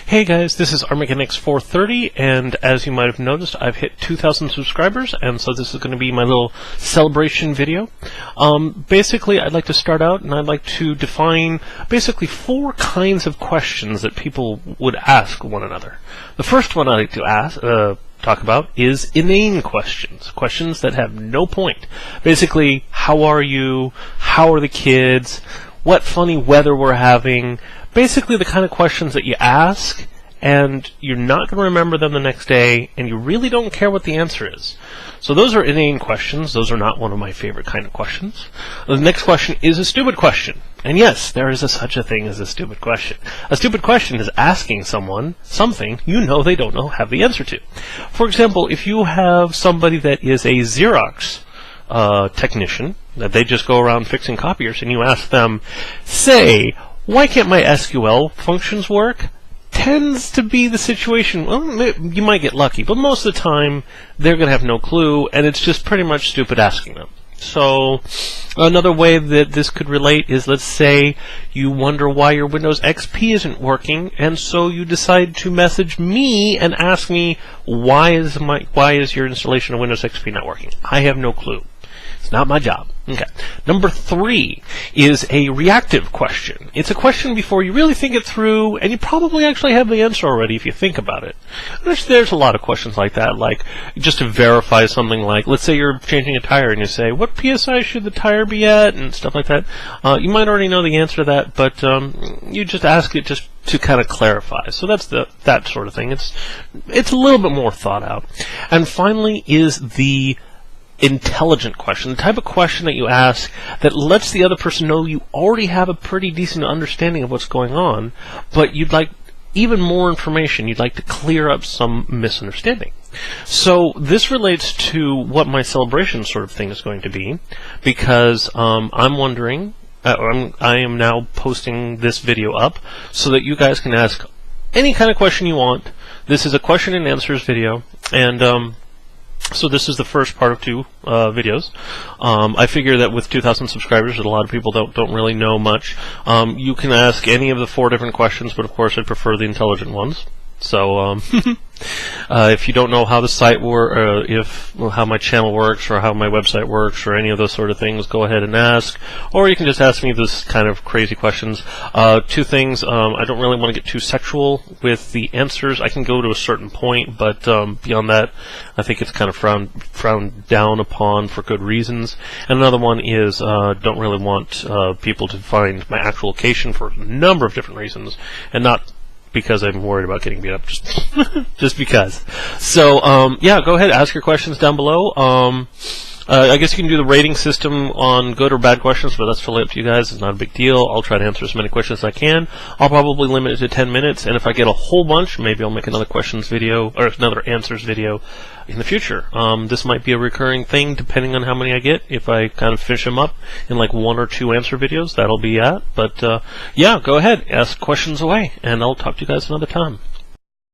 Hey guys, this is RMechanics430, and as you might have noticed, I've hit 2,000 subscribers, and so this is going to be my little celebration video. Basically, I'd like to start out, and I'd like to define basically 4 kinds of questions that people would ask one another. The first one I'd like to talk about is inane questions. Questions that have no point. Basically, how are you? How are the kids? What funny weather we're having? Basically the kind of questions that you ask and you're not going to remember them the next day and you really don't care what the answer is. So those are inane questions. Those are not one of my favorite kind of questions. The next question is a stupid question. And yes, there is such a thing as a stupid question. A stupid question is asking someone something you know they don't have the answer to. For example, if you have somebody that is a Xerox technician, that they just go around fixing copiers, and you ask them, say, why can't my SQL functions work? Tends to be the situation, well, you might get lucky, but most of the time, they're going to have no clue, and it's just pretty much stupid asking them. So, another way that this could relate is, let's say, you wonder why your Windows XP isn't working, and so you decide to message me and ask me, why is your installation of Windows XP not working? I have no clue. It's not my job. Okay. Number 3 is a reactive question. It's a question before you really think it through, and you probably actually have the answer already if you think about it. There's a lot of questions like that, like just to verify something like, let's say you're changing a tire and you say, what PSI should the tire be at, and stuff like that. You might already know the answer to that, but you just ask it just to kind of clarify. So that's that sort of thing. It's a little bit more thought out. And finally is the intelligent question, the type of question that you ask that lets the other person know you already have a pretty decent understanding of what's going on, but you'd like even more information. You'd like to clear up some misunderstanding. So this relates to what my celebration sort of thing is going to be, because I'm wondering, I am now posting this video up so that you guys can ask any kind of question you want. This is a question and answers video, and so this is the first part of 2 videos. I figure that with 2,000 subscribers, that a lot of people don't really know much. You can ask any of the 4 different questions, but of course I prefer the intelligent ones. So if you don't know how the site how my channel works, or how my website works, or any of those sort of things, go ahead and ask. Or you can just ask me this kind of crazy questions. 2 things, I don't really want to get too sexual with the answers. I can go to a certain point, but beyond that, I think it's kind of frowned down upon for good reasons. And another one is, don't really want people to find my actual location for a number of different reasons, and not because I'm worried about getting beat up, just because. So, yeah, go ahead, ask your questions down below. I guess you can do the rating system on good or bad questions, but that's totally up to you guys. It's not a big deal. I'll try to answer as many questions as I can. I'll probably limit it to 10 minutes, and if I get a whole bunch, maybe I'll make another questions video, or another answers video in the future. This might be a recurring thing, depending on how many I get. If I kind of finish them up in like 1 or 2 answer videos, that'll be it. But, yeah, go ahead, ask questions away, and I'll talk to you guys another time.